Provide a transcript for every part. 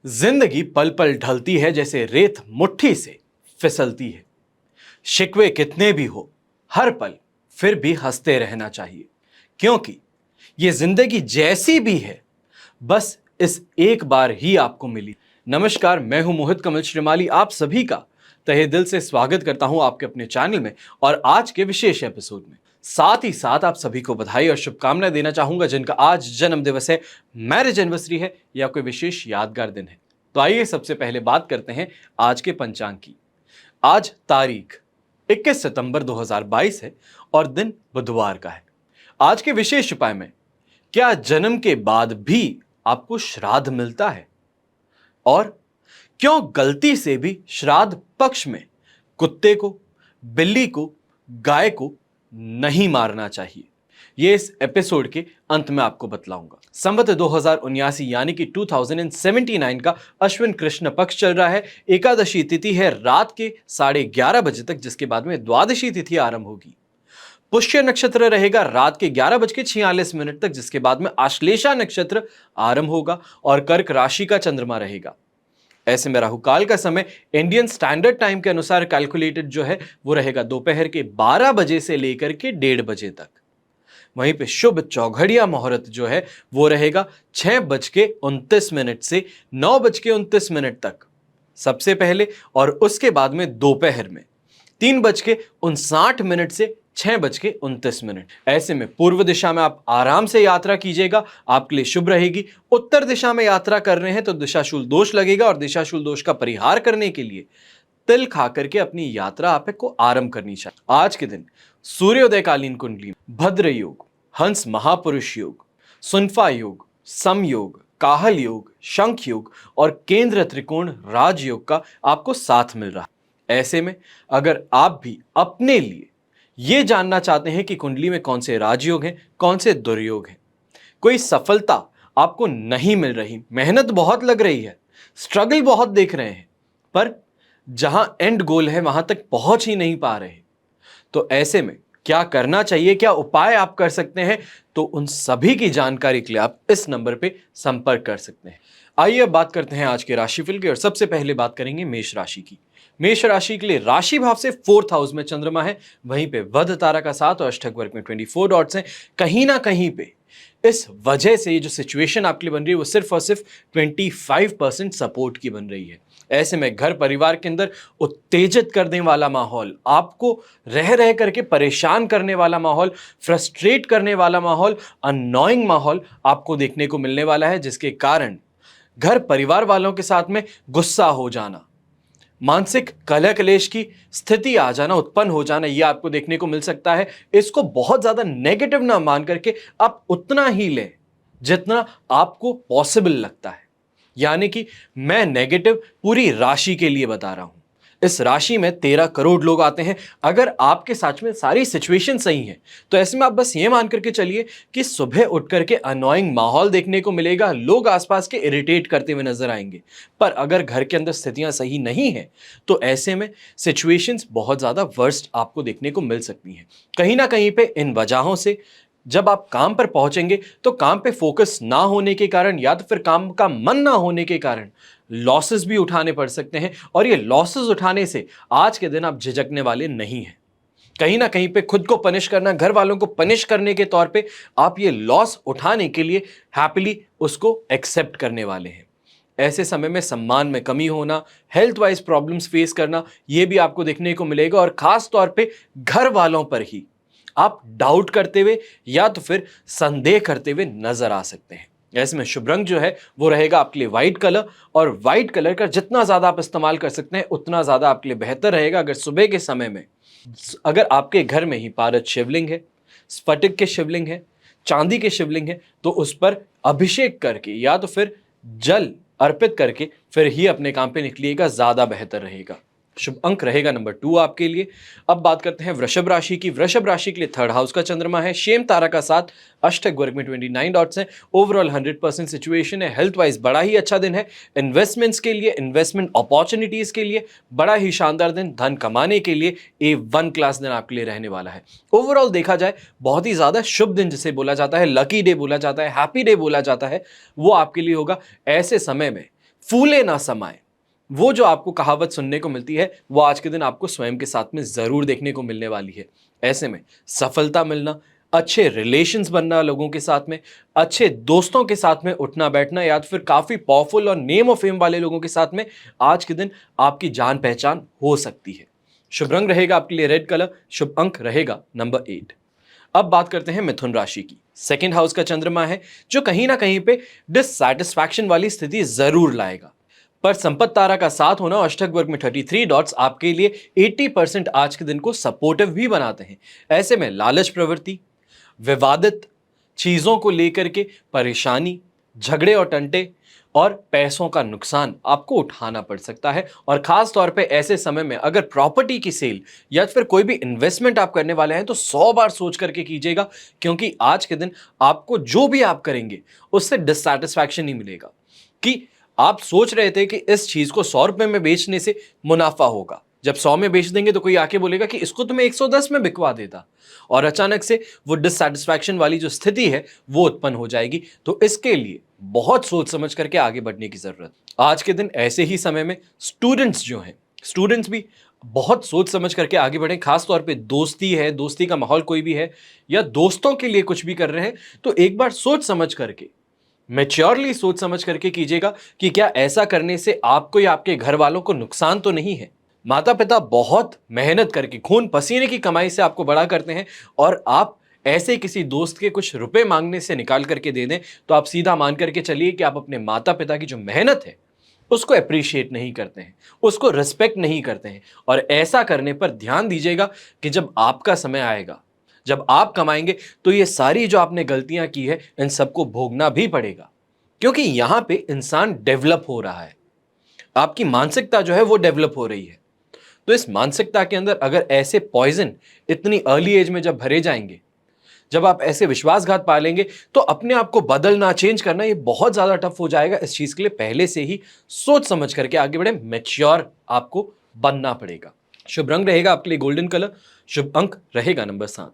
जिंदगी पल पल ढलती है जैसे रेत मुट्ठी से फिसलती है। शिकवे कितने भी हो, हर पल फिर भी हंसते रहना चाहिए, क्योंकि ये जिंदगी जैसी भी है बस इस एक बार ही आपको मिली। नमस्कार, मैं हूं मोहित कमल श्रीमाली। आप सभी का तहे दिल से स्वागत करता हूं आपके अपने चैनल में और आज के विशेष एपिसोड में। साथ ही साथ आप सभी को बधाई और शुभकामनाएं देना चाहूंगा जिनका आज जन्म दिवस है, मैरिज एनिवर्सरी है या कोई विशेष यादगार दिन है। तो आइए सबसे पहले बात करते हैं आज के पंचांग की। आज तारीख 21 सितंबर 2022 है और दिन बुधवार का है। आज के विशेष उपाय में, क्या जन्म के बाद भी आपको श्राद्ध मिलता है? और क्यों गलती से भी श्राद्ध पक्ष में कुत्ते को, बिल्ली को, गाय को नहीं मारना चाहिए, ये इस एपिसोड के अंत में आपको बतलाऊंगा। संवत 2079 यानी कि 2079 का अश्विन कृष्ण पक्ष चल रहा है। एकादशी तिथि है रात के 11:30 बजे तक, जिसके बाद में द्वादशी तिथि आरंभ होगी। पुष्य नक्षत्र रहेगा रात के 11:46 तक, जिसके बाद में आश्लेषा नक्षत्र आरंभ होगा और कर्क राशि का चंद्रमा रहेगा। ऐसे में राहुकाल का समय इंडियन स्टैंडर्ड टाइम के अनुसार कैलकुलेटेड जो है वो रहेगा दोपहर के 12 बजे से लेकर के 1:30 बजे तक। वहीं पे शुभ चौघड़िया मुहूर्त जो है वो रहेगा 6:29 से 9:29 तक सबसे पहले, और उसके बाद में दोपहर में 3:59 से 6:29। ऐसे में पूर्व दिशा में आप आराम से यात्रा कीजिएगा, आपके लिए शुभ रहेगी। उत्तर दिशा में यात्रा कर रहे हैं तो दिशाशूल दोष लगेगा और दिशाशूल दोष का परिहार करने के लिए तिल खा करके अपनी यात्रा आपको आरंभ करनी चाहिए। आज के दिन सूर्योदयकालीन कुंडली भद्र योग, हंस महापुरुष योग, सुनफा योग, सम योग, काहल योग, शंख योग और केंद्र त्रिकोण राजयोग का आपको साथ मिल रहा है। ऐसे में अगर आप भी अपने लिए ये जानना चाहते हैं कि कुंडली में कौन से राजयोग हैं, कौन से दुर्योग हैं, कोई सफलता आपको नहीं मिल रही, मेहनत बहुत लग रही है, स्ट्रगल बहुत देख रहे हैं, पर जहां एंड गोल है वहां तक पहुंच ही नहीं पा रहे, तो ऐसे में क्या करना चाहिए, क्या उपाय आप कर सकते हैं, तो उन सभी की जानकारी के लिए आप इस नंबर पे संपर्क कर सकते हैं। आइए अब बात करते हैं आज के राशिफल की और सबसे पहले बात करेंगे मेष राशि की। मेष राशि के लिए राशि भाव से 4th हाउस में चंद्रमा है, वहीं पे वध तारा का 7 और अष्टक वर्ग में 24 डॉट्स हैं। कहीं ना कहीं पे इस वजह से ये जो सिचुएशन आपके लिए बन रही है वो सिर्फ और सिर्फ 25% सपोर्ट की बन रही है। ऐसे में घर परिवार के अंदर उत्तेजित करने वाला माहौल, आपको रह रह करके परेशान करने वाला माहौल, फ्रस्ट्रेट करने वाला माहौल, अननोइंग माहौल आपको देखने को मिलने वाला है, जिसके कारण घर परिवार वालों के साथ में गुस्सा हो जाना, मानसिक कलह कलेश की स्थिति आ जाना, उत्पन्न हो जाना, यह आपको देखने को मिल सकता है। इसको बहुत ज्यादा नेगेटिव ना मान करके आप उतना ही लें जितना आपको पॉसिबल लगता है। यानी कि मैं नेगेटिव पूरी राशि के लिए बता रहा हूं। इस राशि में 13 करोड़ लोग आते हैं। अगर आपके साथ में सारी सिचुएशन सही है तो ऐसे में आप बस ये मान करके चलिए कि सुबह उठ करके अनोइंग माहौल देखने को मिलेगा, लोग आसपास के इरिटेट करते हुए नजर आएंगे। पर अगर घर के अंदर स्थितियां सही नहीं है तो ऐसे में सिचुएशंस बहुत ज्यादा वर्स्ट आपको देखने को मिल सकती हैं। कहीं ना कहीं पे इन वजहों से जब आप काम पर पहुंचेंगे तो काम पे फोकस ना होने के कारण या तो फिर काम का मन ना होने के कारण लॉसेस भी उठाने पड़ सकते हैं, और ये लॉसेस उठाने से आज के दिन आप झिझकने वाले नहीं हैं। कहीं ना कहीं पे खुद को पनिश करना, घर वालों को पनिश करने के तौर पे आप ये लॉस उठाने के लिए हैप्पीली उसको एक्सेप्ट करने वाले हैं। ऐसे समय में सम्मान में कमी होना, हेल्थ वाइज प्रॉब्लम्स फेस करना, ये भी आपको देखने को मिलेगा, और खास तौर पे घर वालों पर ही आप डाउट करते हुए या तो फिर संदेह करते हुए नजर आ सकते हैं। ऐसे में शुभ रंग जो है वो रहेगा आपके लिए व्हाइट कलर, और व्हाइट कलर का जितना ज्यादा आप इस्तेमाल कर सकते हैं उतना ज्यादा आपके लिए बेहतर रहेगा। अगर सुबह के समय में अगर आपके घर में ही पारद शिवलिंग है, स्फटिक के शिवलिंग है, चांदी के शिवलिंग है, तो उस पर अभिषेक करके या तो फिर जल अर्पित करके फिर ही अपने काम पे निकलिएगा, ज्यादा बेहतर रहेगा। शुभ अंक रहेगा नंबर 2 आपके लिए। अब बात करते हैं वृषभ राशि की। वृषभ राशि के लिए 3rd हाउस का चंद्रमा है, शेम तारा का 7, अष्टक वर्ग में 29 डॉट्स हैं। ओवरऑल 100% सिचुएशन है। हेल्थ वाइज बड़ा ही अच्छा दिन है। इन्वेस्टमेंट्स के लिए, इन्वेस्टमेंट अपॉर्चुनिटीज के लिए बड़ा ही शानदार दिन, धन कमाने के लिए A1 क्लास दिन आपके लिए रहने वाला है। ओवरऑल देखा जाए बहुत ही ज्यादा शुभ दिन जिसे बोला जाता है, लकी डे बोला जाता है, हैप्पी डे बोला जाता है, वो आपके लिए होगा। ऐसे समय में फूले ना समाये, वो जो आपको कहावत सुनने को मिलती है वो आज के दिन आपको स्वयं के साथ में जरूर देखने को मिलने वाली है। ऐसे में सफलता मिलना, अच्छे रिलेशंस बनना लोगों के साथ में, अच्छे दोस्तों के साथ में उठना बैठना, या फिर काफी पावरफुल और नेम ऑफ फेम वाले लोगों के साथ में आज के दिन आपकी जान पहचान हो सकती है। शुभ रंग रहेगा आपके लिए रेड कलर, शुभ अंक रहेगा नंबर 8। अब बात करते हैं मिथुन राशि की। सेकंड हाउस का चंद्रमा है जो कहीं ना कहीं पे डिससैटिस्फैक्शन वाली स्थिति जरूर लाएगा, पर संपत्ति तारा का साथ होना अष्टक वर्ग में 33 डॉट्स आपके लिए 80% आज के दिन को सपोर्टिव भी बनाते हैं। ऐसे में लालच प्रवृत्ति, विवादित चीजों को लेकर के परेशानी, झगड़े और टंटे और पैसों का नुकसान आपको उठाना पड़ सकता है। और खास तौर पे ऐसे समय में अगर प्रॉपर्टी की सेल या फिर कोई भी इन्वेस्टमेंट आप करने वाले हैं तो 100 बार सोच करके कीजिएगा, क्योंकि आज के दिन आपको जो भी आप करेंगे उससे डिससैटिस्फैक्शन ही मिलेगा। कि आप सोच रहे थे कि इस चीज को 100 रुपए में बेचने से मुनाफा होगा, जब 100 में बेच देंगे तो कोई आके बोलेगा कि इसको तो मैं 110 में बिकवा देता, और अचानक से वो डिससैटिस्फैक्शन वाली जो स्थिति है वो उत्पन्न हो जाएगी। तो इसके लिए बहुत सोच समझ करके आगे बढ़ने की जरूरत। आज के दिन ऐसे ही समय में स्टूडेंट्स जो हैं, स्टूडेंट्स भी बहुत सोच समझ करके आगे बढ़े। खास तौर पे दोस्ती है, दोस्ती का माहौल कोई भी है, या दोस्तों के लिए कुछ भी कर रहे हैं तो एक बार सोच समझ करके, मैच्योरली सोच समझ करके कीजिएगा कि क्या ऐसा करने से आपको या आपके घर वालों को नुकसान तो नहीं है। माता पिता बहुत मेहनत करके खून पसीने की कमाई से आपको बड़ा करते हैं, और आप ऐसे किसी दोस्त के कुछ रुपए मांगने से निकाल करके दे दें तो आप सीधा मान करके चलिए कि आप अपने माता पिता की जो मेहनत है उसको अप्रिशिएट नहीं करते हैं, उसको रिस्पेक्ट नहीं करते हैं। और ऐसा करने पर ध्यान दीजिएगा कि जब आपका समय आएगा, जब आप कमाएंगे, तो ये सारी जो आपने गलतियां की है इन सबको भोगना भी पड़ेगा, क्योंकि यहां पे इंसान डेवलप हो रहा है, आपकी मानसिकता जो है वो डेवलप हो रही है। तो इस मानसिकता के अंदर अगर ऐसे पॉइजन इतनी अर्ली एज में जब भरे जाएंगे, जब आप ऐसे विश्वासघात पालेंगे, तो अपने आप को बदलना, चेंज करना ये बहुत ज्यादा टफ हो जाएगा। इस चीज के लिए पहले से ही सोच समझ करके आगे बढ़े, मैच्योर आपको बनना पड़ेगा। शुभ रंग रहेगा आपके लिए गोल्डन कलर, शुभ अंक रहेगा नंबर 7।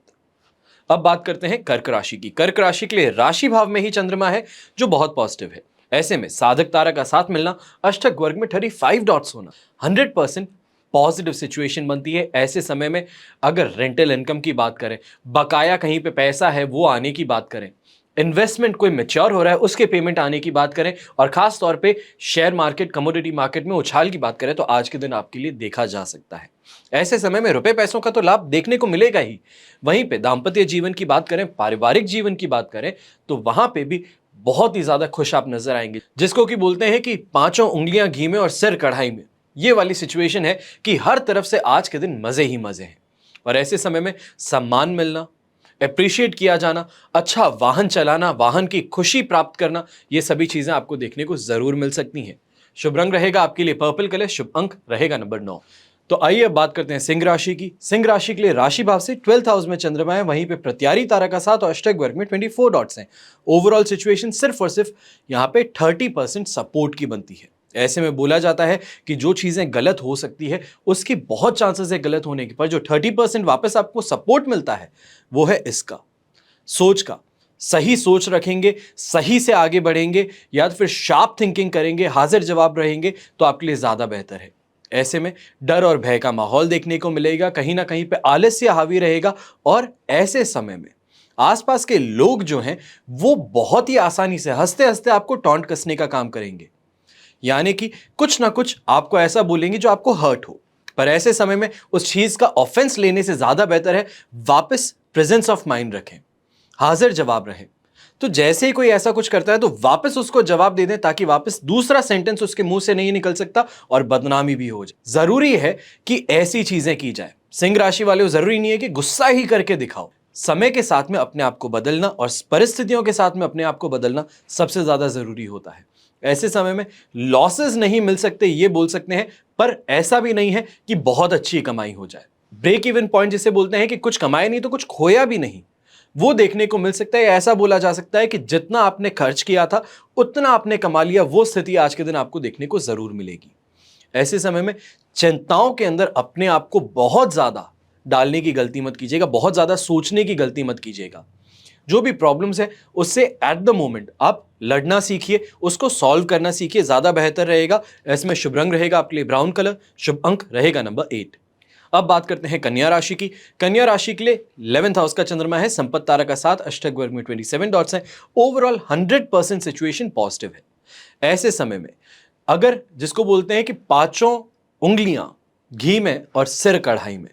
अब बात करते हैं कर्क राशि की। कर्क राशि के लिए राशि भाव में ही चंद्रमा है जो बहुत पॉजिटिव है। ऐसे में साधक तारा का साथ मिलना, अष्टक वर्ग में 35 डॉट्स होना 100% पॉजिटिव सिचुएशन बनती है। ऐसे समय में अगर रेंटल इनकम की बात करें, बकाया कहीं पे पैसा है वो आने की बात करें, इन्वेस्टमेंट कोई मैच्योर हो रहा है उसके पेमेंट आने की बात करें, और खास तौर पे शेयर मार्केट, कमोडिटी मार्केट में उछाल की बात करें, तो आज के दिन आपके लिए देखा जा सकता है। ऐसे समय में रुपए पैसों का तो लाभ देखने को मिलेगा ही। वहीं पे दाम्पत्य जीवन की बात करें, पारिवारिक जीवन की बात करें, तो वहां पे भी बहुत ही ज्यादा खुश आप नजर आएंगे, जिसको कि बोलते हैं कि पांचों उंगलियां घी में और सिर कढ़ाई में। ये वाली सिचुएशन है कि हर तरफ से आज के दिन मजे ही मजे हैं। और ऐसे समय में सम्मान मिलना, अप्रिशिएट किया जाना, अच्छा वाहन चलाना, वाहन की खुशी प्राप्त करना, ये सभी चीजें आपको देखने को जरूर मिल सकती हैं। शुभ रंग रहेगा आपके लिए पर्पल कलर, शुभ अंक रहेगा नंबर 9। तो आइए अब बात करते हैं सिंह राशि की। सिंह राशि के लिए राशि भाव से 12th हाउस में चंद्रमा है, वहीं पे प्रत्यारी तारा का साथ और अष्टक वर्ग में 24 डॉट्स हैं। ओवरऑल सिचुएशन सिर्फ और सिर्फ यहाँ पे 30% सपोर्ट की बनती है। ऐसे में बोला जाता है कि जो चीजें गलत हो सकती है उसकी बहुत चांसेस है गलत होने की, पर जो 30% वापस आपको सपोर्ट मिलता है वो है इसका, सोच का। सही सोच रखेंगे, सही से आगे बढ़ेंगे, या फिर शार्प थिंकिंग करेंगे, हाजिर जवाब रहेंगे, तो आपके लिए ज्यादा बेहतर है। ऐसे में डर और भय का माहौल देखने को मिलेगा, कहीं ना कहीं पे आलस्य हावी रहेगा, और ऐसे समय में आसपास के लोग जो हैं वो बहुत ही आसानी से हंसते हंसते आपको टॉन्ट कसने का काम करेंगे, यानी कि कुछ ना कुछ आपको ऐसा बोलेंगे जो आपको हर्ट हो। पर ऐसे समय में उस चीज का ऑफेंस लेने से ज्यादा बेहतर है वापस प्रेजेंस ऑफ माइंड रखें, हाजिर जवाब रहे। तो जैसे ही कोई ऐसा कुछ करता है तो वापस उसको जवाब दे दें, ताकि वापस दूसरा सेंटेंस उसके मुंह से नहीं निकल सकता और बदनामी भी हो जाए। जरूरी है कि ऐसी चीजें की जाए। सिंह राशि वाले जरूरी नहीं है कि गुस्सा ही करके दिखाओ। समय के साथ में अपने आप को बदलना और परिस्थितियों के साथ में अपने आप को बदलना सबसे ज्यादा जरूरी होता है। ऐसे समय में लॉसेस नहीं मिल सकते ये बोल सकते हैं, पर ऐसा भी नहीं है कि बहुत अच्छी कमाई हो जाए। ब्रेक इवन पॉइंट जिसे बोलते हैं कि कुछ कमाया नहीं तो कुछ खोया भी नहीं, वो देखने को मिल सकता है। ऐसा बोला जा सकता है कि जितना आपने खर्च किया था उतना आपने कमा लिया, वो स्थिति आज के दिन आपको देखने को जरूर मिलेगी। ऐसे समय में चिंताओं के अंदर अपने आप को बहुत ज्यादा डालने की गलती मत कीजिएगा, बहुत ज्यादा सोचने की गलती मत कीजिएगा। जो भी प्रॉब्लम्स है उससे एट द मोमेंट आप लड़ना सीखिए, उसको सॉल्व करना सीखिए, ज्यादा बेहतर रहेगा। इसमें शुभ रंग रहेगा आपके लिए ब्राउन कलर, शुभ अंक रहेगा नंबर 8। अब बात करते हैं कन्या राशि की। कन्या राशि के लिए 11th हाउस का चंद्रमा है, संपत्ति तारा का साथ, अष्टक वर्ग में 27 डॉट्स हैं। ओवरऑल 100% सिचुएशन पॉजिटिव है। ऐसे समय में अगर जिसको बोलते हैं कि पांचों उंगलियां घी में और सिर कढ़ाई में,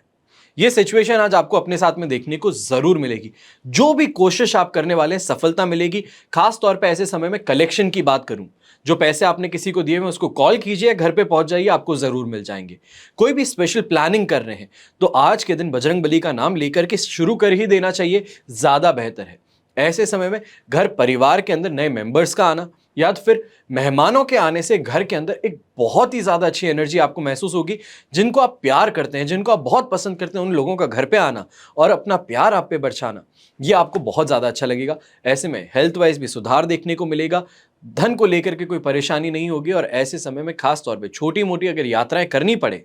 यह सिचुएशन आज आपको अपने साथ में देखने को जरूर मिलेगी। जो भी कोशिश आप करने वाले हैं सफलता मिलेगी। खास तौर पे ऐसे समय में कलेक्शन की बात करूं, जो पैसे आपने किसी को दिए हुए उसको कॉल कीजिए, घर पे पहुंच जाइए, आपको जरूर मिल जाएंगे। कोई भी स्पेशल प्लानिंग कर रहे हैं तो आज के दिन बजरंगबली का नाम लेकर के शुरू कर ही देना चाहिए, ज्यादा बेहतर है। ऐसे समय में घर परिवार के अंदर नए मेंबर्स का आना या तो फिर मेहमानों के आने से घर के अंदर एक बहुत ही ज्यादा अच्छी एनर्जी आपको महसूस होगी। जिनको आप प्यार करते हैं, जिनको आप बहुत पसंद करते हैं, उन लोगों का घर पे आना और अपना प्यार आप पे बरसाना, ये आपको बहुत ज्यादा अच्छा लगेगा। ऐसे में हेल्थ वाइज भी सुधार देखने को मिलेगा, धन को लेकर के कोई परेशानी नहीं होगी। और ऐसे समय में खास तौर पे छोटी मोटी अगर यात्राएं करनी पड़े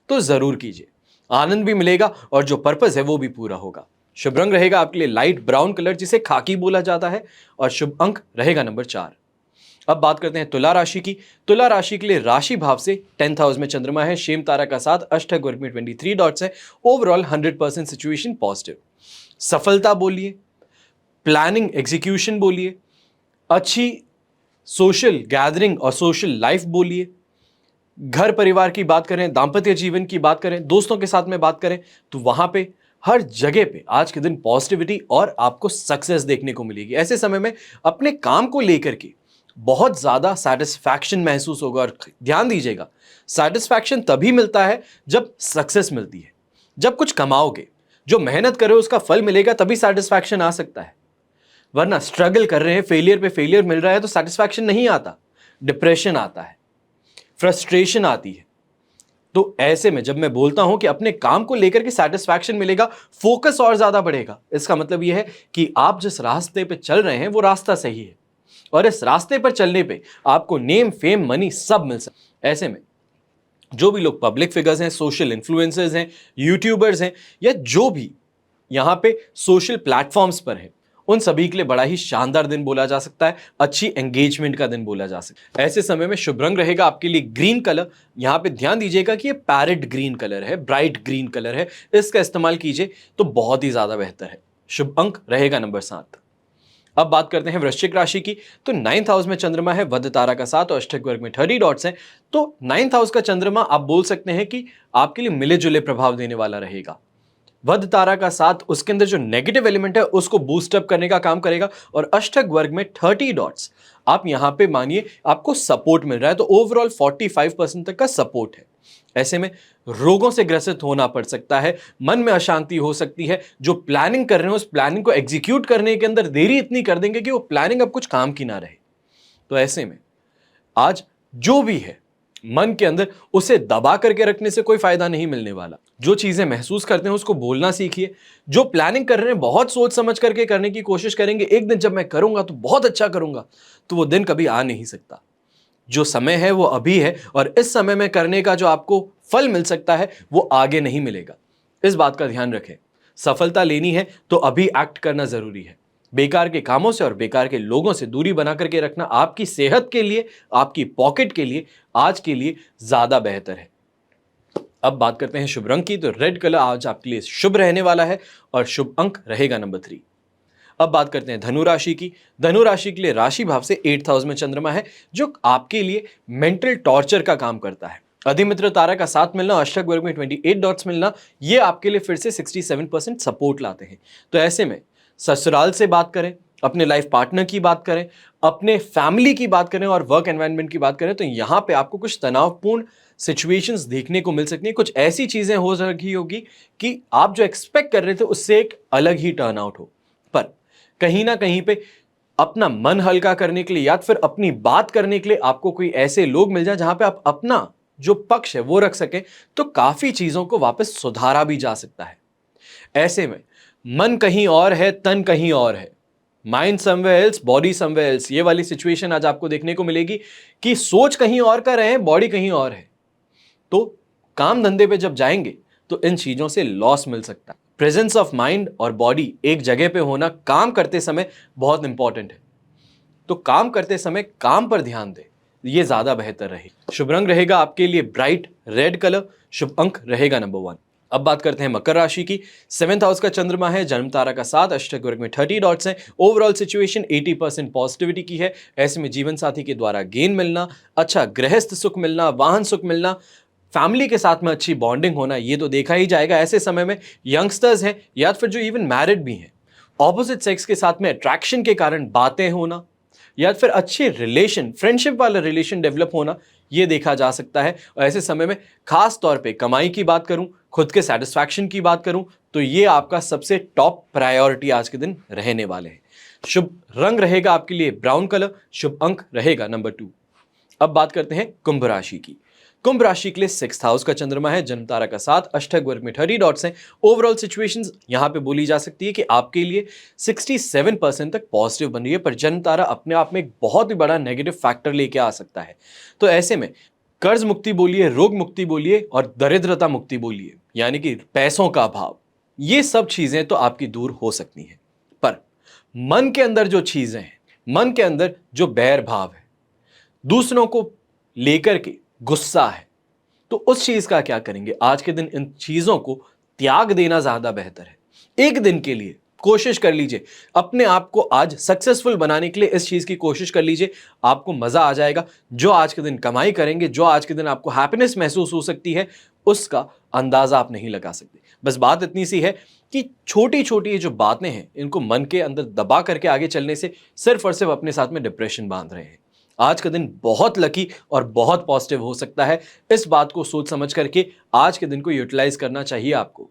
तो जरूर कीजिए, आनंद भी मिलेगा और जो पर्पस है वो भी पूरा होगा। शुभ रंग रहेगा आपके लिए लाइट ब्राउन कलर, जिसे खाकी बोला जाता है, और शुभ अंक रहेगा नंबर 4। अब बात करते हैं तुला राशि की। तुला राशि के लिए राशि भाव से 10th हाउस में चंद्रमा है, शेम तारा का साथ, अष्टक वर्ग में 23 डॉट्स है। Overall 100% situation positive. सफलता बोलिए, प्लानिंग एग्जीक्यूशन बोलिए, अच्छी सोशल गैदरिंग और सोशल लाइफ बोलिए, घर परिवार की बात करें, दाम्पत्य जीवन की बात करें, दोस्तों के साथ में बात करें, तो वहां पे हर जगह पे आज के दिन पॉजिटिविटी और आपको सक्सेस देखने को मिलेगी। ऐसे समय में अपने काम को लेकर के बहुत ज्यादा सेटिस्फैक्शन महसूस होगा। और ध्यान दीजिएगा, सेटिस्फैक्शन तभी मिलता है जब सक्सेस मिलती है। जब कुछ कमाओगे, जो मेहनत करे उसका फल मिलेगा, तभी सेटिस्फैक्शन आ सकता है। वरना स्ट्रगल कर रहे हैं, फेलियर पे फेलियर मिल रहा है तो सेटिस्फैक्शन नहीं आता, डिप्रेशन आता है, फ्रस्ट्रेशन आती है। तो ऐसे में जब मैं बोलता हूं कि अपने काम को लेकर के सेटिस्फैक्शन मिलेगा, फोकस और ज्यादा बढ़ेगा, इसका मतलब यह है कि आप जिस रास्ते पे चल रहे हैं वो रास्ता सही है और इस रास्ते पर चलने पे आपको नेम फेम मनी सब मिल सकता है। ऐसे में जो भी लोग पब्लिक फिगर्स हैं, सोशल इन्फ्लुएंसर्स हैं, यूट्यूबर्स हैं, या जो भी यहां पे सोशल प्लेटफॉर्म्स पर है, उन सभी के लिए बड़ा ही शानदार दिन बोला जा सकता है, अच्छी एंगेजमेंट का दिन बोला जा सकता है। ऐसे समय में शुभ रंग रहेगा आपके लिए ग्रीन कलर। यहां पे ध्यान दीजिएगा कि ये पैरेट ग्रीन कलर है, ब्राइट ग्रीन कलर है, इसका इस्तेमाल कीजिए तो बहुत ही ज्यादा बेहतर है। शुभ अंक रहेगा नंबर 7। अब बात करते हैं वृश्चिक राशि की। तो 9th हाउस में चंद्रमा है, वध तारा का साथ, और अष्टक वर्ग में 30 डॉट्स हैं। तो 9th हाउस का चंद्रमा आप बोल सकते हैं कि आपके लिए मिले जुले प्रभाव देने वाला रहेगा। वध तारा का साथ उसके अंदर जो नेगेटिव एलिमेंट है उसको बूस्ट अप करने का काम करेगा, और अष्टक वर्ग में 30 डॉट्स आप यहां पे मानिए आपको सपोर्ट मिल रहा है, तो ओवरऑल 45% तक का सपोर्ट है। ऐसे में रोगों से ग्रसित होना पड़ सकता है, मन में अशांति हो सकती है। जो प्लानिंग कर रहे हैं उस प्लानिंग को एग्जीक्यूट करने के अंदर देरी इतनी कर देंगे कि वो प्लानिंग अब कुछ काम की ना रहे। तो ऐसे में आज जो भी है मन के अंदर, उसे दबा करके रखने से कोई फायदा नहीं मिलने वाला। जो चीजें महसूस करते हैं उसको बोलना सीखिए। जो प्लानिंग कर रहे हैं बहुत सोच समझ करके करने की कोशिश करेंगे, एक दिन जब मैं करूंगा तो बहुत अच्छा करूंगा, तो वो दिन कभी आ नहीं सकता। जो समय है वो अभी है, और इस समय में करने का जो आपको फल मिल सकता है वो आगे नहीं मिलेगा। इस बात का ध्यान रखें। सफलता लेनी है तो अभी एक्ट करना जरूरी है। बेकार के कामों से और बेकार के लोगों से दूरी बना करके रखना आपकी सेहत के लिए, आपकी पॉकेट के लिए, आज के लिए ज्यादा बेहतर है। अब बात करते हैं शुभ रंग की। तो रेड कलर आज आपके लिए शुभ रहने वाला है और शुभ अंक रहेगा नंबर 3। अब बात करते हैं धनु राशि की। धनु राशि के लिए राशि भाव से 8th हाउस में चंद्रमा है, जो आपके लिए मेंटल टॉर्चर का काम करता है। अधिमित्र तारा का साथ मिलना, अष्टक वर्ग में 28 डॉट्स मिलना, ये आपके लिए फिर से 67% सपोर्ट लाते हैं। तो ऐसे में ससुराल से बात करें, अपने लाइफ पार्टनर की बात करें, अपने फैमिली की बात करें और वर्क एनवायरनमेंट की बात करें, तो यहां पे आपको कुछ तनावपूर्ण सिचुएशंस देखने को मिल सकती हैं। कुछ ऐसी चीजें हो रही होगी कि आप जो एक्सपेक्ट कर रहे थे उससे एक अलग ही टर्न आउट हो। पर कहीं ना कहीं पे अपना मन हल्का करने के लिए या फिर अपनी बात करने के लिए आपको कोई ऐसे लोग मिल जाए जहां पे आप अपना जो पक्ष है वो रख सके, तो काफी चीजों को वापस सुधारा भी जा सकता है। ऐसे में मन कहीं और है, तन कहीं और है, mind somewhere else, body somewhere else, ये वाली सिचुएशन आज आपको देखने को मिलेगी कि सोच कहीं और कर रहे हैं, बॉडी कहीं और है। तो काम धंधे पे जब जाएंगे तो इन चीजों से लॉस मिल सकता है। प्रेजेंस ऑफ माइंड और बॉडी एक जगह पे होना काम करते समय बहुत इंपॉर्टेंट है। तो काम करते समय काम पर ध्यान दें, ये ज्यादा बेहतर रहे। शुभ रंग रहेगा आपके लिए ब्राइट रेड कलर। शुभ अंक रहेगा नंबर 1। अब बात करते हैं मकर राशि की। 7th हाउस का चंद्रमा है, जन्म तारा का 7, अष्टक वर्ग में 30 डॉट्स हैं। ओवरऑल सिचुएशन 80% पॉजिटिविटी की है। ऐसे में जीवन साथी के द्वारा गेन मिलना, अच्छा गृहस्थ सुख मिलना, वाहन सुख मिलना, फैमिली के साथ में अच्छी बॉन्डिंग होना, ये तो देखा ही जाएगा। ऐसे समय में यंगस्टर्स हैं या फिर जो इवन मैरिड भी हैं, ऑपोजिट सेक्स के साथ में अट्रैक्शन के कारण बातें होना या फिर अच्छे रिलेशन, फ्रेंडशिप वाला रिलेशन डेवलप होना, ये देखा जा सकता है। और ऐसे समय में खास तौर पे कमाई की बात करूं, खुद के सेटिस्फैक्शन की बात करूं, तो ये आपका सबसे टॉप प्रायोरिटी आज के दिन रहने वाले हैं। शुभ रंग रहेगा आपके लिए ब्राउन कलर। शुभ अंक रहेगा नंबर 2। अब बात करते हैं कुंभ राशि की। कुंभ राशि के लिए 6th हाउस का चंद्रमा है, जन्म तारा का 7, अष्टक वर्ग में 30 डॉट्स हैं। ओवरऑल सिचुएशंस यहां पे बोली जा सकती है कि आपके लिए 67% तक पॉजिटिव बन रही है, पर जन्म तारा अपने आप में एक बहुत ही बड़ा नेगेटिव फैक्टर लेके आ सकता है। तो ऐसे में कर्ज मुक्ति बोलिए, रोग मुक्ति बोलिए और दरिद्रता मुक्ति बोलिए, यानी कि पैसों का अभाव, ये सब चीजें तो आपकी दूर हो सकती हैं। पर मन के अंदर जो चीजें हैं, मन के अंदर जो बैर भाव है, दूसरों को लेकर के गुस्सा है, तो उस चीज का क्या करेंगे? आज के दिन इन चीजों को त्याग देना ज्यादा बेहतर है। एक दिन के लिए कोशिश कर लीजिए, अपने आप को आज सक्सेसफुल बनाने के लिए इस चीज की कोशिश कर लीजिए, आपको मजा आ जाएगा। जो आज के दिन कमाई करेंगे, जो आज के दिन आपको हैप्पीनेस महसूस हो सकती है, उसका अंदाजा आप नहीं लगा सकते। बस बात इतनी सी है कि छोटी छोटी जो बातें हैं, इनको मन के अंदर दबा करके आगे चलने से सिर्फ और सिर्फ अपने साथ में डिप्रेशन बांध रहे हैं। आज का दिन बहुत लकी और बहुत पॉजिटिव हो सकता है। इस बात को सोच समझ करके आज के दिन को यूटिलाइज करना चाहिए आपको।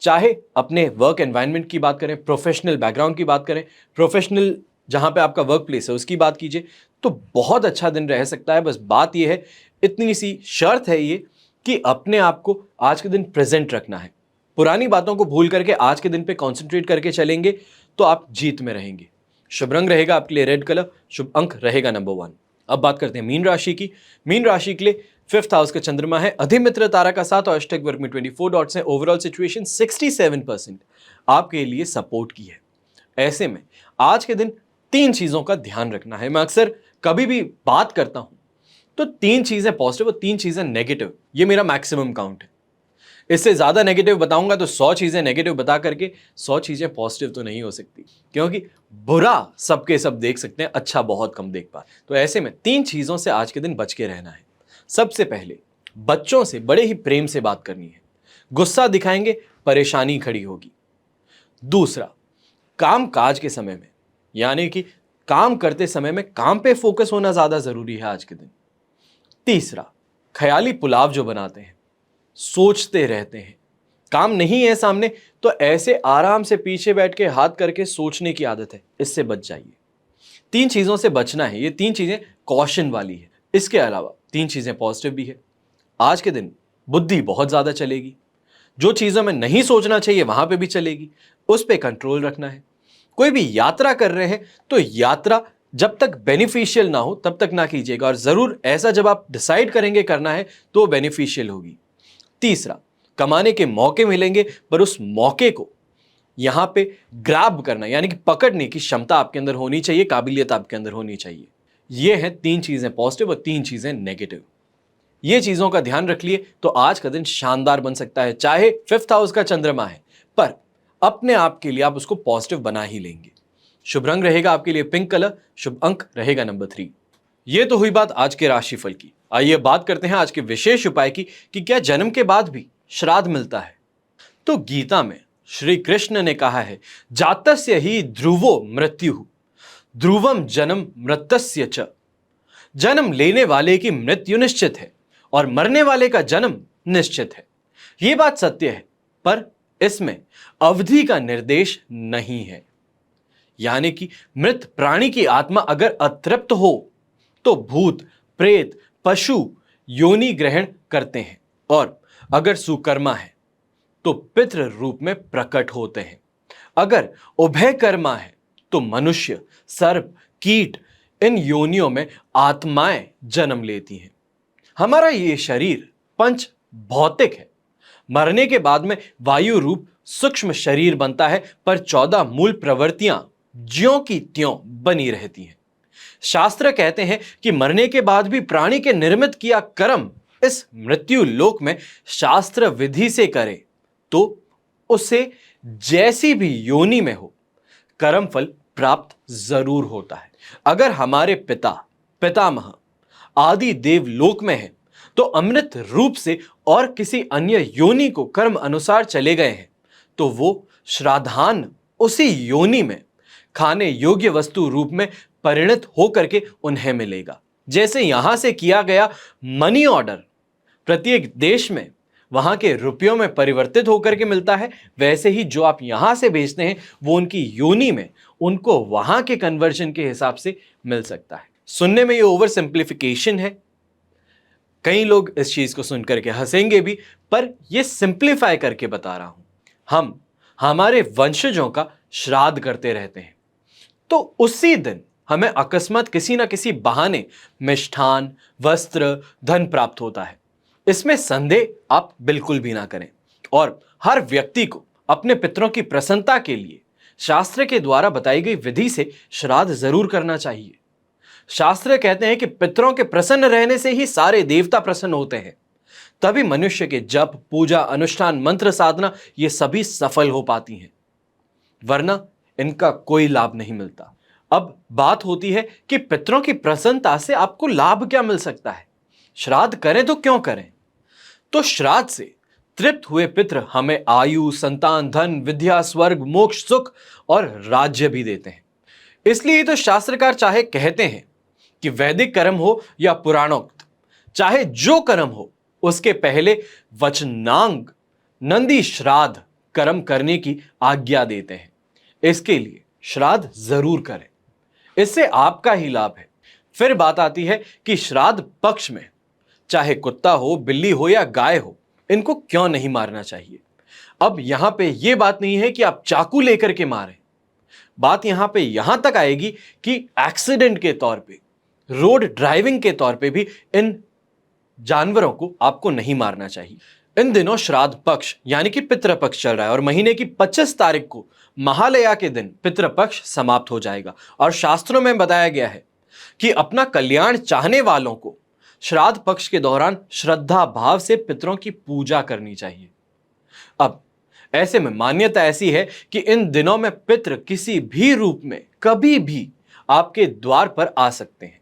चाहे अपने वर्क एनवायरनमेंट की बात करें, प्रोफेशनल बैकग्राउंड की बात करें, प्रोफेशनल जहां पे आपका वर्क प्लेस है उसकी बात कीजिए, तो बहुत अच्छा दिन रह सकता है। बस बात यह है, इतनी सी शर्त है ये कि अपने आप को आज के दिन प्रेजेंट रखना है। पुरानी बातों को भूल करके आज के दिन पे कॉन्सेंट्रेट करके चलेंगे तो आप जीत में रहेंगे। शुभ रंग रहेगा आपके लिए रेड कलर। शुभ अंक रहेगा नंबर 1। अब बात करते हैं मीन राशि की। मीन राशि के लिए 5th हाउस का चंद्रमा है, अधिमित्र तारा का 7 और अष्टक वर्ग में 24 डॉट्स हैं। ओवरऑल सिचुएशन 67% आपके लिए सपोर्ट की है। ऐसे में आज के दिन 3 चीजों का ध्यान रखना है। मैं अक्सर कभी भी बात करता हूं तो 3 चीजें पॉजिटिव और 3 चीजें नेगेटिव, ये मेरा मैक्सिमम काउंट है। इससे ज्यादा नेगेटिव बताऊंगा तो 100 चीजें नेगेटिव बता करके 100 चीजें पॉजिटिव तो नहीं हो सकती, क्योंकि बुरा सबके सब देख सकते हैं, अच्छा बहुत कम देख पाए। तो ऐसे में 3 चीजों से आज के दिन बच के रहना है। सबसे पहले बच्चों से बड़े ही प्रेम से बात करनी है। गुस्सा दिखाएंगे, परेशानी खड़ी होगी। दूसरा, काम काज के समय में, यानी कि काम करते समय में काम पे फोकस होना ज्यादा जरूरी है आज के दिन। तीसरा, ख्याली पुलाव जो बनाते हैं, सोचते रहते हैं, काम नहीं है सामने तो ऐसे आराम से पीछे बैठ के हाथ करके सोचने की आदत है, इससे बच जाइए। 3 चीजों से बचना है। ये 3 चीजें कॉशन वाली है। इसके अलावा 3 चीजें पॉजिटिव भी है। आज के दिन बुद्धि बहुत ज्यादा चलेगी, जो चीजों में नहीं सोचना चाहिए वहां पे भी चलेगी, उस पे कंट्रोल रखना है। कोई भी यात्रा कर रहे हैं तो यात्रा जब तक बेनिफिशियल ना हो तब तक ना कीजिएगा, और जरूर ऐसा जब आप डिसाइड करेंगे करना है तो बेनिफिशियल होगी। तीसरा, कमाने के मौके मिलेंगे पर उस मौके को यहां पे ग्रैब करना, यानी कि पकड़ने की क्षमता आपके अंदर होनी चाहिए, काबिलियत आपके अंदर होनी चाहिए। ये हैं 3 चीजें पॉजिटिव और 3 चीजें नेगेटिव। ये चीजों का ध्यान रख लिए तो आज का दिन शानदार बन सकता है। चाहे 5th हाउस का चंद्रमा है, पर अपने आप के लिए आप उसको पॉजिटिव बना ही लेंगे। शुभ रंग रहेगा आपके लिए पिंक कलर। शुभ अंक रहेगा नंबर 3। ये तो हुई बात आज के राशिफल की। आइए बात करते हैं आज के विशेष उपाय की कि क्या जन्म के बाद भी श्राद्ध मिलता है। तो गीता में श्री कृष्ण ने कहा है, जातस्य ही ध्रुवो मृत्यु, ध्रुवम जन्म मृतस्य च। जन्म लेने वाले की मृत्यु निश्चित है और मरने वाले का जन्म निश्चित है। यह बात सत्य है, पर इसमें अवधि का निर्देश नहीं है। यानी कि मृत प्राणी की आत्मा अगर अतृप्त हो तो भूत, प्रेत, पशु योनि ग्रहण करते हैं, और अगर सुकर्मा है तो पितृ रूप में प्रकट होते हैं। अगर उभय कर्मा है तो मनुष्य, सर्प, कीट, इन योनियों में आत्माएं जन्म लेती हैं। हमारा ये शरीर पंच भौतिक है, मरने के बाद में वायु रूप सूक्ष्म शरीर बनता है, पर 14 मूल प्रवृत्तियां ज्यों की त्यों बनी रहती हैं। शास्त्र कहते हैं कि मरने के बाद भी प्राणी के निर्मित किया कर्म इस मृत्यु लोक में शास्त्र विधि से करे तो उसे जैसी भी योनि में हो कर्म फल प्राप्त जरूर होता है। अगर हमारे पिता पितामह आदि देव लोक में है तो अमृत रूप से और किसी अन्य योनि को कर्म अनुसार चले गए हैं तो वो श्राद्धान उसी योनि में खाने योग्य वस्तु रूप में परिणत होकर के उन्हें मिलेगा। जैसे यहां से किया गया मनी ऑर्डर प्रत्येक देश में वहां के रुपयों में परिवर्तित होकर के मिलता है, वैसे ही जो आप यहां से भेजते हैं वो उनकी योनि में उनको वहां के कन्वर्जन के हिसाब से मिल सकता है। सुनने में ये ओवर सिंप्लीफिकेशन है, कई लोग इस चीज को सुनकर के हंसेंगे भी, पर ये सिंप्लीफाई करके बता रहा हूं। हम हमारे वंशजों का श्राद्ध करते रहते हैं तो उसी दिन हमें अकस्मात किसी ना किसी बहाने मिष्ठान, वस्त्र, धन प्राप्त होता है। इसमें संदेह आप बिल्कुल भी ना करें। और हर व्यक्ति को अपने पितरों की प्रसन्नता के लिए शास्त्र के द्वारा बताई गई विधि से श्राद्ध जरूर करना चाहिए। शास्त्र कहते हैं कि पितरों के प्रसन्न रहने से ही सारे देवता प्रसन्न होते हैं, तभी मनुष्य के जप, पूजा, अनुष्ठान, मंत्र साधना ये सभी सफल हो पाती हैं, वरना इनका कोई लाभ नहीं मिलता। अब बात होती है कि पितरों की प्रसन्नता से आपको लाभ क्या मिल सकता है, श्राद्ध करें तो क्यों करें? तो श्राद्ध से तृप्त हुए पितृ हमें आयु, संतान, धन, विद्या, स्वर्ग, मोक्ष, सुख और राज्य भी देते हैं। इसलिए तो शास्त्रकार चाहे कहते हैं कि वैदिक कर्म हो या पुराणोक्त, चाहे जो कर्म हो, उसके पहले वचनांग नंदी श्राद्ध कर्म करने की आज्ञा देते हैं। इसके लिए श्राद्ध जरूर करें, इससे आपका ही लाभ है। फिर बात आती है कि श्राद्ध पक्ष में चाहे कुत्ता हो, बिल्ली हो या गाय हो, इनको क्यों नहीं मारना चाहिए। अब यहां पे यह बात नहीं है कि आप चाकू लेकर के मारें, बात यहां पे यहां तक आएगी कि एक्सीडेंट के तौर पे, रोड ड्राइविंग के तौर पे भी इन जानवरों को आपको नहीं मारना चाहिए। इन दिनों श्राद्ध पक्ष यानी कि पितृपक्ष चल रहा है और महीने की 25 तारीख को महालया के दिन पितृपक्ष समाप्त हो जाएगा। और शास्त्रों में बताया गया है कि अपना कल्याण चाहने वालों को श्राद्ध पक्ष के दौरान श्रद्धा भाव से पितरों की पूजा करनी चाहिए। अब ऐसे में मान्यता ऐसी है कि इन दिनों में पितृ किसी भी रूप में कभी भी आपके द्वार पर आ सकते हैं,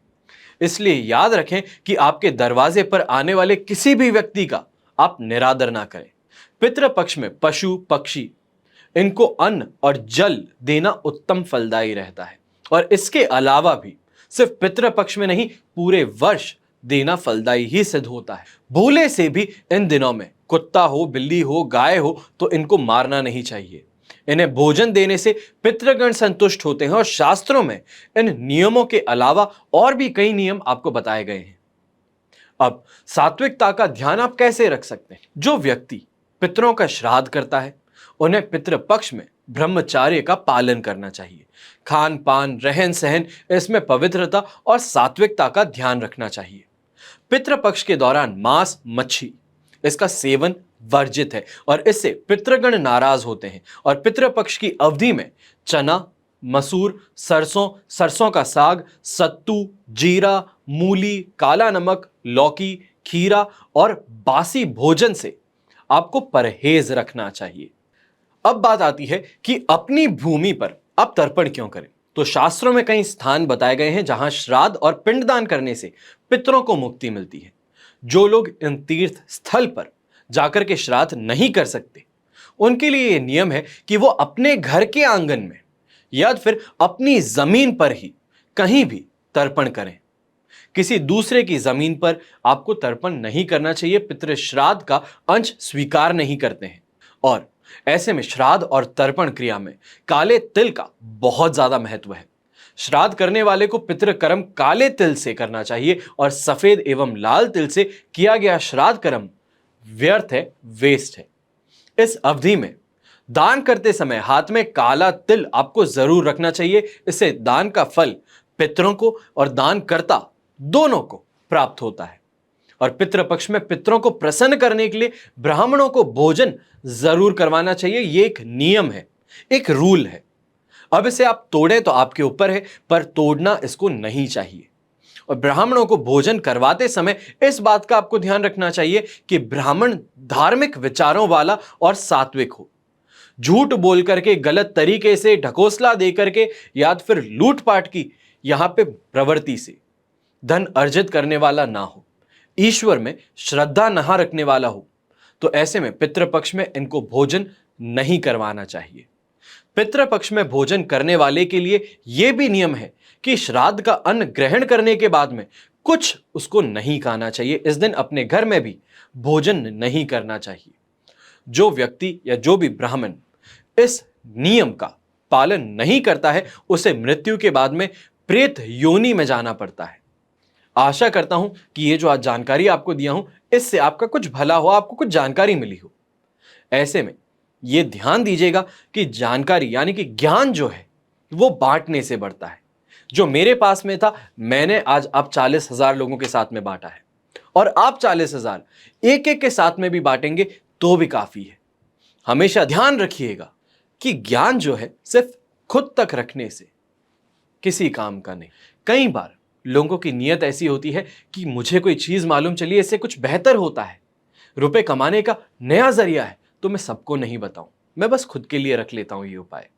इसलिए याद रखें कि आपके दरवाजे पर आने वाले किसी भी व्यक्ति का आप निरादर ना करें। पितृपक्ष में पशु पक्षी इनको अन्न और जल देना उत्तम फलदायी रहता है, और इसके अलावा भी सिर्फ पितृपक्ष में नहीं, पूरे वर्ष देना फलदायी ही सिद्ध होता है। भूले से भी इन दिनों में कुत्ता हो, बिल्ली हो, गाय हो तो इनको मारना नहीं चाहिए। इन्हें भोजन देने से पितृगण संतुष्ट होते हैं और शास्त्रों में इन नियमों के अलावा और भी कई नियम आपको बताए गए हैं। अब सात्विकता का ध्यान आप कैसे रख सकते हैं? जो व्यक्ति पितरों का श्राद्ध करता है उन्हें पितृपक्ष में ब्रह्मचार्य का पालन करना चाहिए। खान पान, रहन सहन, इसमें पवित्रता और सात्विकता का ध्यान रखना चाहिए। पितृपक्ष के दौरान मांस, मच्छी इसका सेवन वर्जित है और इससे पितृगण नाराज होते हैं। और पितृपक्ष की अवधि में चना, मसूर, सरसों का साग, सत्तू, जीरा, मूली, काला नमक, लौकी, खीरा और बासी भोजन से आपको परहेज रखना चाहिए। अब बात आती है कि अपनी भूमि पर आप तर्पण क्यों करें। तो शास्त्रों में कई स्थान बताए गए हैं जहां श्राद्ध और पिंडदान करने से पितरों को मुक्ति मिलती है। जो लोग इन तीर्थ स्थल पर जाकर के श्राद्ध नहीं कर सकते, उनके लिए यह नियम है कि वो अपने घर के आंगन में या फिर अपनी जमीन पर ही कहीं भी तर्पण करें। किसी दूसरे की जमीन पर आपको तर्पण नहीं करना चाहिए। पितृ श्राद्ध का अंश स्वीकार नहीं करते हैं और ऐसे में श्राद्ध और तर्पण क्रिया में काले तिल का बहुत ज्यादा महत्व है। श्राद्ध करने वाले को पितृ कर्म काले तिल से करना चाहिए और सफेद एवं लाल तिल से किया गया श्राद्ध कर्म व्यर्थ है, वेस्ट है। इस अवधि में दान करते समय हाथ में काला तिल आपको जरूर रखना चाहिए। इससे दान का फल पितरों को और दानकर्ता दोनों को प्राप्त होता है। और पितृपक्ष में पितरों को प्रसन्न करने के लिए ब्राह्मणों को भोजन जरूर करवाना चाहिए। ये एक नियम है, एक रूल है। अब इसे आप तोड़े तो आपके ऊपर है, पर तोड़ना इसको नहीं चाहिए। और ब्राह्मणों को भोजन करवाते समय इस बात का आपको ध्यान रखना चाहिए कि ब्राह्मण धार्मिक विचारों वाला और सात्विक हो। झूठ बोल करके, गलत तरीके से, ढकोसला दे करके या फिर लूटपाट की यहां पे प्रवृत्ति से धन अर्जित करने वाला ना हो, ईश्वर में श्रद्धा ना रखने वाला हो। तो ऐसे में पितृपक्ष में इनको भोजन नहीं करवाना चाहिए। पितृपक्ष में भोजन करने वाले के लिए यह भी नियम है कि श्राद्ध का अन्न ग्रहण करने के बाद में कुछ उसको नहीं खाना चाहिए। इस दिन अपने घर में भी भोजन नहीं करना चाहिए। जो व्यक्ति या जो भी ब्राह्मण इस नियम का पालन नहीं करता है, उसे मृत्यु के बाद में प्रेत योनि में जाना पड़ता है। आशा करता हूं कि ये जो आज जानकारी आपको दिया हूं, इससे आपका कुछ भला हो, आपको कुछ जानकारी मिली हो। ऐसे में ये ध्यान दीजिएगा कि जानकारी यानी कि ज्ञान जो है वो बांटने से बढ़ता है। जो मेरे पास में था, मैंने आज आप 40,000 लोगों के साथ में बांटा है, और आप 40,000 एक एक के साथ में भी बांटेंगे तो भी काफी है। हमेशा ध्यान रखिएगा कि ज्ञान जो है सिर्फ खुद तक रखने से किसी काम का नहीं। कई बार लोगों की नीयत ऐसी होती है कि मुझे कोई चीज मालूम चली, इससे कुछ बेहतर होता है, रुपए कमाने का नया जरिया है, तो मैं सबको नहीं बताऊं, मैं बस खुद के लिए रख लेता हूं ये उपाय।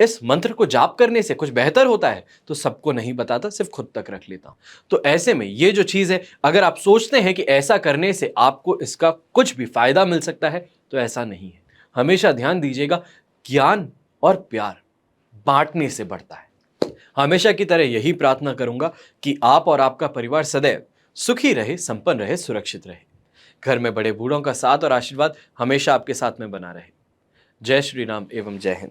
इस मंत्र को जाप करने से कुछ बेहतर होता है तो सबको नहीं बताता, सिर्फ खुद तक रख लेता हूं। तो ऐसे में ये जो चीज है, अगर आप सोचते हैं कि ऐसा करने से आपको इसका कुछ भी फायदा मिल सकता है, तो ऐसा नहीं है। हमेशा ध्यान दीजिएगा, ज्ञान और प्यार बांटने से बढ़ता है। हमेशा की तरह यही प्रार्थना करूंगा कि आप और आपका परिवार सदैव सुखी रहे, संपन्न रहे, सुरक्षित रहे। घर में बड़े बूढ़ों का साथ और आशीर्वाद हमेशा आपके साथ में बना रहे। जय श्री राम एवं जय हिंद।